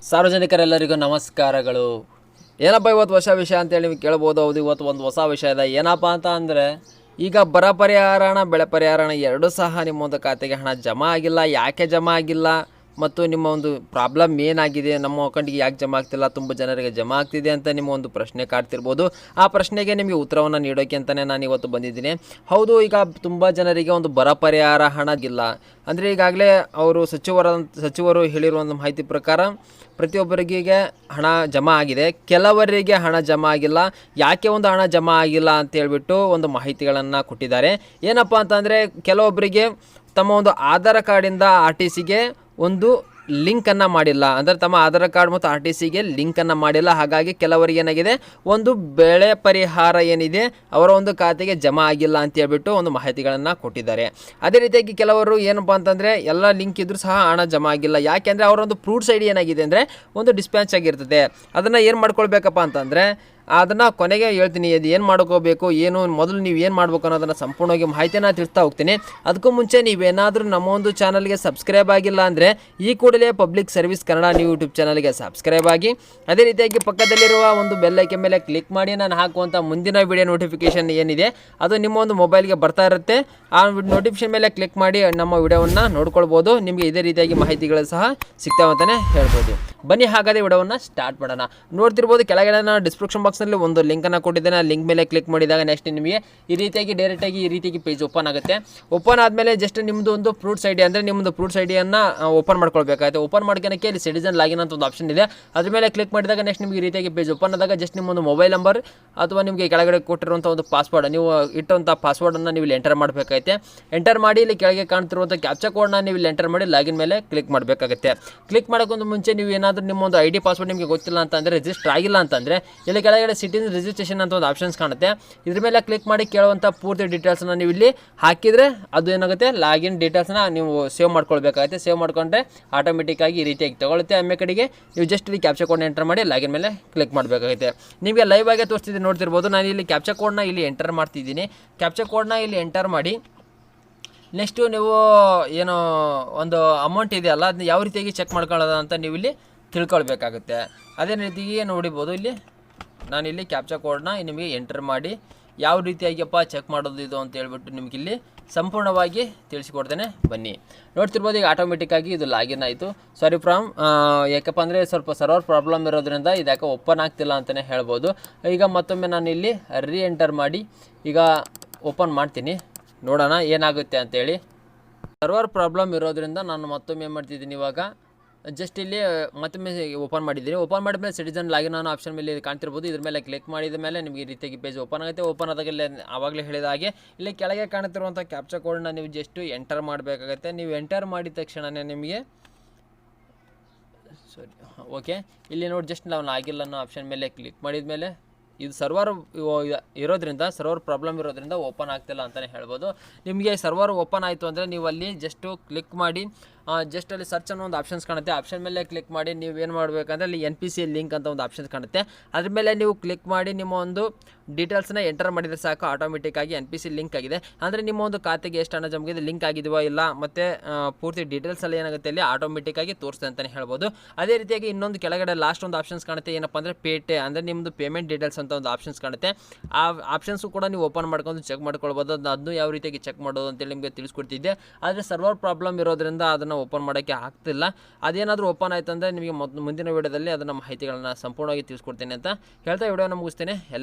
ಸಾರ್ವಜನಿಕರೆಲ್ಲರಿಗೂ ನಮಸ್ಕಾರಗಳು. ಏನಪ್ಪ ಇವತ್ತು ಹೊಸ ವಿಷಯ ಅಂತೇಳಿ ನೀವು ಕೇಳ್ಬೋದು. ಹೌದು, ಇವತ್ತು ಒಂದು ಹೊಸ ವಿಷಯ ಇದೆ. ಏನಪ್ಪ ಅಂತ ಅಂದರೆ, ಈಗ ಬರ ಪರಿಹಾರ ಹಣ, ಬೆಳೆ ಪರಿಹಾರ ಹಣ ಎರಡೂ ಸಹ ನಿಮ್ಮ ಒಂದು ಖಾತೆಗೆ ಹಣ ಜಮಾ ಆಗಿಲ್ಲ. ಯಾಕೆ ಜಮಾ ಆಗಿಲ್ಲ ಮತ್ತು ನಿಮ್ಮ ಒಂದು ಪ್ರಾಬ್ಲಮ್ ಏನಾಗಿದೆ, ನಮ್ಮ ಅಕೌಂಟಿಗೆ ಯಾಕೆ ಜಮಾ ಆಗ್ತಿಲ್ಲ, ತುಂಬ ಜನರಿಗೆ ಜಮಾ ಆಗ್ತಿದೆ ಅಂತ ನಿಮ್ಮ ಒಂದು ಪ್ರಶ್ನೆ ಕಾಡ್ತಿರ್ಬೋದು. ಆ ಪ್ರಶ್ನೆಗೆ ನಿಮಗೆ ಉತ್ತರವನ್ನು ನೀಡೋಕ್ಕೆ ಅಂತಲೇ ನಾನು ಇವತ್ತು ಬಂದಿದ್ದೀನಿ. ಹೌದು, ಈಗ ತುಂಬ ಜನರಿಗೆ ಒಂದು ಬರ ಪರಿಹಾರ ಹಣ ಇಲ್ಲ. ಅಂದರೆ ಈಗಾಗಲೇ ಅವರು ಸಚಿವರು ಹೇಳಿರುವ ಒಂದು ಮಾಹಿತಿ ಪ್ರಕಾರ ಪ್ರತಿಯೊಬ್ಬರಿಗೆ ಹಣ ಜಮಾ ಆಗಿದೆ, ಕೆಲವರಿಗೆ ಹಣ ಜಮಾ ಆಗಿಲ್ಲ. ಯಾಕೆ ಒಂದು ಹಣ ಜಮಾ ಆಗಿಲ್ಲ ಅಂತ ಹೇಳ್ಬಿಟ್ಟು ಒಂದು ಮಾಹಿತಿಗಳನ್ನು ಕೊಟ್ಟಿದ್ದಾರೆ. ಏನಪ್ಪ ಅಂತಂದರೆ, ಕೆಲವೊಬ್ಬರಿಗೆ ತಮ್ಮ ಒಂದು ಆಧಾರ್ ಕಾರ್ಡಿಂದ RTCಗೆ ಒಂದು ಲಿಂಕನ್ನು ಮಾಡಿಲ್ಲ. ಅಂದರೆ ತಮ್ಮ ಆಧಾರ್ ಕಾರ್ಡ್ ಮತ್ತು RTCಗೆ ಲಿಂಕನ್ನು ಮಾಡಿಲ್ಲ. ಹಾಗಾಗಿ ಕೆಲವರಿಗೆ ಏನಾಗಿದೆ, ಒಂದು ಬೆಳೆ ಪರಿಹಾರ ಏನಿದೆ ಅವರ ಒಂದು ಖಾತೆಗೆ ಜಮಾ ಆಗಿಲ್ಲ ಅಂತ ಹೇಳ್ಬಿಟ್ಟು ಒಂದು ಮಾಹಿತಿಗಳನ್ನು ಕೊಟ್ಟಿದ್ದಾರೆ. ಅದೇ ರೀತಿಯಾಗಿ ಕೆಲವರು ಏನಪ್ಪ ಅಂತಂದರೆ, ಎಲ್ಲ ಲಿಂಕ್ ಇದ್ದರೂ ಸಹ ಹಣ ಜಮಾ ಆಗಿಲ್ಲ. ಯಾಕೆಂದರೆ ಅವರ ಒಂದು ಪ್ರೂಫ್ಸ್ ID ಏನಾಗಿದೆ ಅಂದರೆ ಒಂದು ಡಿಸ್ಪ್ಯಾಚ್ ಆಗಿರ್ತದೆ. ಅದನ್ನು ಏನು ಮಾಡ್ಕೊಳ್ಬೇಕಪ್ಪ ಅಂತಂದರೆ, ಅದನ್ನು ಕೊನೆಗೆ ಹೇಳ್ತೀನಿ. ಅದು ಏನು ಮಾಡ್ಕೋಬೇಕು, ಏನು ಮೊದಲು ನೀವು ಏನು ಮಾಡ್ಬೇಕು ಅನ್ನೋದನ್ನು ಸಂಪೂರ್ಣವಾಗಿ ಮಾಹಿತಿಯನ್ನು ತಿಳಿಸ್ತಾ ಹೋಗ್ತೀನಿ. ಅದಕ್ಕೂ ಮುಂಚೆ ನೀವೇನಾದರೂ ನಮ್ಮ ಒಂದು ಚಾನಲ್ಗೆ ಸಬ್ಸ್ಕ್ರೈಬ್ ಆಗಿಲ್ಲ ಅಂದರೆ ಈ ಕೂಡಲೇ ಪಬ್ಲಿಕ್ ಸರ್ವಿಸ್ ಕನ್ನಡ ನೀವು ಯೂಟ್ಯೂಬ್ ಚಾನಲ್ಗೆ ಸಬ್ಸ್ಕ್ರೈಬ್ ಆಗಿ, ಅದೇ ರೀತಿಯಾಗಿ ಪಕ್ಕದಲ್ಲಿರುವ ಒಂದು ಬೆಲ್ ಐಕಾನ್ ಮೇಲೆ ಕ್ಲಿಕ್ ಮಾಡಿ ನಾನು ಹಾಕುವಂಥ ಮುಂದಿನ ವಿಡಿಯೋ ನೋಟಿಫಿಕೇಷನ್ ಏನಿದೆ ಅದು ನಿಮ್ಮ ಒಂದು ಮೊಬೈಲ್ಗೆ ಬರ್ತಾ ಇರುತ್ತೆ. ಆ ನೋಟಿಫಿಕೇಷನ್ ಮೇಲೆ ಕ್ಲಿಕ್ ಮಾಡಿ ನಮ್ಮ ವಿಡಿಯೋವನ್ನು ನೋಡ್ಕೊಳ್ಬೋದು. ನಿಮಗೆ ಇದೇ ರೀತಿಯಾಗಿ ಮಾಹಿತಿಗಳು ಸಹ ಸಿಗ್ತಾವೆ ಅಂತಲೇ ಹೇಳ್ಬೋದು. ಬನ್ನಿ ಹಾಗಾದರೆ ವಿಡಿಯೋವನ್ನು ಸ್ಟಾರ್ಟ್ ಮಾಡೋಣ. ನೋಡ್ತಿರ್ಬೋದು, ಕೆಳಗಡೆ ನಾನು ಡಿಸ್ಕ್ರಿಪ್ಷನ್ ಬಾಕ್ಸ್ನಲ್ಲಿ ಒಂದು ಲಿಂಕನ್ನು ಕೊಟ್ಟಿದ್ದೇನೆ. ಆ ಲಿಂಕ್ ಮೇಲೆ ಕ್ಲಿಕ್ ಮಾಡಿದಾಗ ನೆಕ್ಸ್ಟ್ ನಿಮಗೆ ಈ ರೀತಿಯಾಗಿ ಡೈರೆಕ್ಟಾಗಿ ಈ ರೀತಿಯಾಗಿ ಪೇಜ್ ಓಪನ್ ಆಗುತ್ತೆ. ಓಪನ್ ಆದಮೇಲೆ ಜಸ್ಟ್ ನಿಮ್ಮದು ಒಂದು ಪ್ರೂಫ್ಸ್ ID ಅಂದರೆ ನಿಮ್ಮದು ಪ್ರೂಫ್ಸ್ IDಯನ್ನು ಓಪನ್ ಮಾಡ್ಕೊಳ್ಬೇಕಾಗುತ್ತೆ. ಓಪನ್ ಮಾಡ್ಕೊಳಕ್ಕೆ ಇಲ್ಲಿ ಸಿಟಿಜನ್ ಲಾಗಿನ್ ಅಂತ ಒಂದು ಆಪ್ಷನ್ ಇದೆ. ಅದ್ರ ಮೇಲೆ ಕ್ಲಿಕ್ ಮಾಡಿದಾಗ ನೆಕ್ಸ್ಟ್ ನಿಮಗೆ ಈ ರೀತಿಯಾಗಿ ಪೇಜ್ ಓಪನ್ ಆದಾಗ ಜಸ್ಟ್ ನಿಮ್ಮೊಂದು ಮೊಬೈಲ್ ನಂಬರ್ ಅಥವಾ ನಿಮಗೆ ಕೆಳಗಡೆ ಕೊಟ್ಟಿರುವಂಥ ಒಂದು ಪಾಸ್ವರ್ಡ್, ನೀವು ಇಟ್ಟಂಥ ಪಾಸ್ವರ್ಡನ್ನು ನೀವು ಇಲ್ಲಿ ಎಂಟರ್ ಮಾಡಬೇಕಾಗುತ್ತೆ. ಎಂಟರ್ ಮಾಡಿ ಇಲ್ಲಿ ಕೆಳಗೆ ಕಾಣ್ತಿರುವಂಥ ಕ್ಯಾಪ್ಚಾ ಕೋಡ್ನ ನೀವು ಇಲ್ಲಿ ಎಂಟರ್ ಮಾಡಿ ಲಾಗಿನ್ ಮೇಲೆ ಕ್ಲಿಕ್ ಮಾಡಬೇಕಾಗುತ್ತೆ. ಕ್ಲಿಕ್ ಮಾಡೋಕ್ಕೊಂದು ಮುಂಚೆ ನೀವು ಏನಾದರೂ ನಿಮ್ಮೊಂದು ID ಪಾಸ್ವರ್ಡ್ ನಿಮಗೆ ಗೊತ್ತಿಲ್ಲ ಅಂತಂದರೆ, ರಿಜಿಸ್ಟರ್ ಆಗಿಲ್ಲ ಅಂತಂದರೆ ಇಲ್ಲಿ ಕೆಳಗಡೆ ಸಿಟಿಜನ್ ರಿಜಿಸ್ಟ್ರೇಷನ್ ಅಂತ ಒಂದು ಆಪ್ಷನ್ಸ್ ಕಾಣುತ್ತೆ. ಇದ್ರ ಮೇಲೆ ಕ್ಲಿಕ್ ಮಾಡಿ ಕೇಳುವಂಥ ಪೂರ್ತಿ ಡೀಟೇಲ್ಸ್ನ ನೀವು ಇಲ್ಲಿ ಹಾಕಿದರೆ ಅದು ಏನಾಗುತ್ತೆ, ಲಾಗಿನ್ ಡೀಟೇಲ್ಸ್ನ ನೀವು ಸೇವ್ ಮಾಡ್ಕೊಳ್ಬೇಕಾಗುತ್ತೆ. ಸೇವ್ ಮಾಡ್ಕೊಂಡ್ರೆ ಆಟೋಮೆಟಿಕ್ಕಾಗಿ ಈ ರೀತಿಯಾಗಿ ತಗೊಳುತ್ತೆ. ಆಮೇಲೆ ಕಡೆಗೆ ನೀವು ಜಸ್ಟ್ ಇಲ್ಲಿ ಕ್ಯಾಪ್ಚಾ ಕೋಡ್ನ ಎಂಟರ್ ಮಾಡಿ ಲಾಗಿನ್ ಮೇಲೆ ಕ್ಲಿಕ್ ಮಾಡಬೇಕಾಗುತ್ತೆ. ನಿಮಗೆ ಲೈವ್ ಆಗಿ ತೋರಿಸ್ತಿದ್ದೀನಿ, ನೋಡ್ತಿರ್ಬೋದು. ನಾನು ಇಲ್ಲಿ ಕ್ಯಾಪ್ಚಾ ಕೋಡ್ನ ಇಲ್ಲಿ ಎಂಟರ್ ಮಾಡ್ತಿದ್ದೀನಿ. ಕ್ಯಾಪ್ಚಾ ಕೋಡ್ನ ಇಲ್ಲಿ ಎಂಟರ್ ಮಾಡಿ ನೆಕ್ಸ್ಟು ನೀವು ಏನು ಒಂದು ಅಮೌಂಟ್ ಇದೆಯಲ್ಲ, ಅದನ್ನ ಯಾವ ರೀತಿಯಾಗಿ ಚೆಕ್ ಮಾಡ್ಕೊಳ್ಳೋದು ಅಂತ ನೀವು ಇಲ್ಲಿ ತಿಳ್ಕೊಳ್ಬೇಕಾಗುತ್ತೆ. ಅದೇ ರೀತಿಯಾಗಿ ನೋಡಿಬೋದು, ಇಲ್ಲಿ ನಾನಿಲ್ಲಿ ಕ್ಯಾಪ್ಚಾ ಕೋಡ್ನ ನಿಮಗೆ ಎಂಟರ್ ಮಾಡಿ ಯಾವ ರೀತಿಯಾಗಿಯಪ್ಪ ಚೆಕ್ ಮಾಡೋದು ಇದು ಅಂತ ಹೇಳ್ಬಿಟ್ಟು ನಿಮಗೆ ಇಲ್ಲಿ ಸಂಪೂರ್ಣವಾಗಿ ತಿಳಿಸಿಕೊಡ್ತೇನೆ. ಬನ್ನಿ, ನೋಡ್ತಿರ್ಬೋದು. ಈಗ ಆಟೋಮೆಟಿಕ್ಕಾಗಿ ಇದು ಲಾಗಿನ್ ಆಯಿತು. ಸಾರಿ ಫ್ರಮ್ ಯಾಕಪ್ಪ ಅಂದರೆ ಸ್ವಲ್ಪ ಸರ್ವರ್ ಪ್ರಾಬ್ಲಮ್ ಇರೋದ್ರಿಂದ ಇದು ಯಾಕೆ ಓಪನ್ ಆಗ್ತಿಲ್ಲ ಅಂತಲೇ ಹೇಳ್ಬೋದು. ಈಗ ಮತ್ತೊಮ್ಮೆ ನಾನು ಇಲ್ಲಿ ಎಂಟರ್ ಮಾಡಿ ಈಗ ಓಪನ್ ಮಾಡ್ತೀನಿ, ನೋಡೋಣ ಏನಾಗುತ್ತೆ ಅಂತೇಳಿ. ಸರ್ವರ್ ಪ್ರಾಬ್ಲಮ್ ಇರೋದ್ರಿಂದ ನಾನು ಮತ್ತೊಮ್ಮೆ ಏನು ಮಾಡ್ತಿದ್ದೀನಿ, ಇವಾಗ ಜಸ್ಟ್ ಇಲ್ಲಿ ಮತ್ತೊಮ್ಮೆ ಓಪನ್ ಮಾಡಿದ್ದೀನಿ. ಓಪನ್ ಮಾಡಿದ್ಮೇಲೆ ಸಿಟಿಜನ್ ಲಾಗಿನ್ ಅನ್ನೋ ಆಪ್ಷನ್ ಮೇಲೆ ಕಾಣ್ತಿರ್ಬೋದು. ಇದ್ರ ಮೇಲೆ ಕ್ಲಿಕ್ ಮಾಡಿದ ಮೇಲೆ ನಿಮಗೆ ಈ ರೀತಿಯಾಗಿ ಪೇಜ್ ಓಪನ್ ಆಗುತ್ತೆ. ಓಪನ್ ಆದಾಗ ಇಲ್ಲಿ ಆವಾಗಲೇ ಹೇಳಿದ ಹಾಗೆ ಇಲ್ಲಿ ಕೆಳಗೆ ಕಾಣುತ್ತಿರುವಂಥ ಕ್ಯಾಪ್ಚಾ ಕೋಡ್ನ ನೀವು ಜಸ್ಟ್ ಎಂಟರ್ ಮಾಡಬೇಕಾಗತ್ತೆ. ನೀವು ಎಂಟರ್ ಮಾಡಿದ ತಕ್ಷಣವೇ ನಿಮಗೆ ಓಕೆ, ಇಲ್ಲಿ ನೋಡಿ ಜಸ್ಟ್ ನಾವು ಲಾಗಿಲ್ಲ ಅನ್ನೋ ಆಪ್ಷನ್ ಮೇಲೆ ಕ್ಲಿಕ್ ಮಾಡಿದ ಮೇಲೆ ಇದು ಸರ್ವರ್ ಇರೋದ್ರಿಂದ, ಸರ್ವರ್ ಪ್ರಾಬ್ಲಮ್ ಇರೋದ್ರಿಂದ ಓಪನ್ ಆಗ್ತಿಲ್ಲ ಅಂತಲೇ ಹೇಳ್ಬೋದು. ನಿಮಗೆ ಸರ್ವರ್ ಓಪನ್ ಆಯಿತು ಅಂದರೆ ನೀವು ಅಲ್ಲಿ ಜಸ್ಟು ಕ್ಲಿಕ್ ಮಾಡಿ ಜಸ್ಟ್ ಅಲ್ಲಿ ಸರ್ಚ್ ಅನ್ನೋ ಒಂದು ಆಪ್ಷನ್ಸ್ ಕಾಣುತ್ತೆ. ಆಪ್ಷನ್ ಮೇಲೆ ಕ್ಲಿಕ್ ಮಾಡಿ ನೀವು ಏನು ಮಾಡಬೇಕಂದ್ರೆ ಅಲ್ಲಿ NPC ಲಿಂಕ್ ಅಂತ ಒಂದು ಆಪ್ಷನ್ಸ್ ಕಾಣುತ್ತೆ. ಅದ್ರ ಮೇಲೆ ನೀವು ಕ್ಲಿಕ್ ಮಾಡಿ ನಿಮ್ಮ ಒಂದು ಡೀಟೇಲ್ಸ್ನ ಎಂಟರ್ ಮಾಡಿದರೆ ಸಾಕು, ಆಟೋಮೆಟಿಕ್ಕಾಗಿ NPC ಲಿಂಕ್ ಆಗಿದೆ. ಅಂದರೆ ನಿಮ್ಮ ಒಂದು ಖಾತೆಗೆ ಎಷ್ಟು ಹಣ ಜಮಾಗಿದೆ, ಲಿಂಕ್ ಆಗಿದೆಯೋ ಇಲ್ಲ, ಮತ್ತು ಪೂರ್ತಿ ಡೀಟೇಲ್ಸಲ್ಲಿ ಏನಾಗುತ್ತೆ ಅಲ್ಲಿ ಆಟೋಮೆಟಿಕ್ಕಾಗಿ ತೋರಿಸುತ್ತೆ ಅಂತಲೇ ಹೇಳ್ಬೋದು. ಅದೇ ರೀತಿಯಾಗಿ ಇನ್ನೊಂದು ಕೆಳಗಡೆ ಲಾಸ್ಟ್ ಒಂದು ಆಪ್ಷನ್ಸ್ ಕಾಣುತ್ತೆ. ಏನಪ್ಪ ಅಂದರೆ ಪೇಟೆ ಅಂದರೆ ನಿಮ್ಮದು ಪೇಮೆಂಟ್ ಡೀಟೇಲ್ಸ್ ಅಂತ ಒಂದು ಆಪ್ಷನ್ಸ್ ಕಾಣುತ್ತೆ. ಆ ಆಪ್ಷನ್ಸು ಕೂಡ ನೀವು ಓಪನ್ ಮಾಡ್ಕೊಂಡು ಚೆಕ್ ಮಾಡ್ಕೊಳ್ಬೋದು. ಅದನ್ನು ಯಾವ ರೀತಿಯಾಗಿ ಚೆಕ್ ಮಾಡೋದು ಅಂತೇಳಿ ನಿಮಗೆ ತಿಳಿಸ್ಕೊಡ್ತಿದ್ದೆ. ಆದರೆ ಸರ್ವರ್ ಪ್ರಾಬ್ಲಮ್ ಇರೋದ್ರಿಂದ ಅದನ್ನು ಓಪನ್ ಮಾಡೋಕ್ಕೆ ಆಗ್ತಿಲ್ಲ. ಅದೇನಾದರೂ ಓಪನ್ ಆಯ್ತು ಅಂದರೆ ನಿಮಗೆ ಮುಂದಿನ ವಿಡಿಯೋದಲ್ಲಿ ಅದನ್ನು ಮಾಹಿತಿಗಳನ್ನು ಸಂಪೂರ್ಣವಾಗಿ ತಿಳಿಸ್ಕೊಡ್ತೇನೆ ಅಂತ ಹೇಳ್ತಾ ವಿಡಿಯೋನ ಮುಗಿಸ್ತೇನೆ.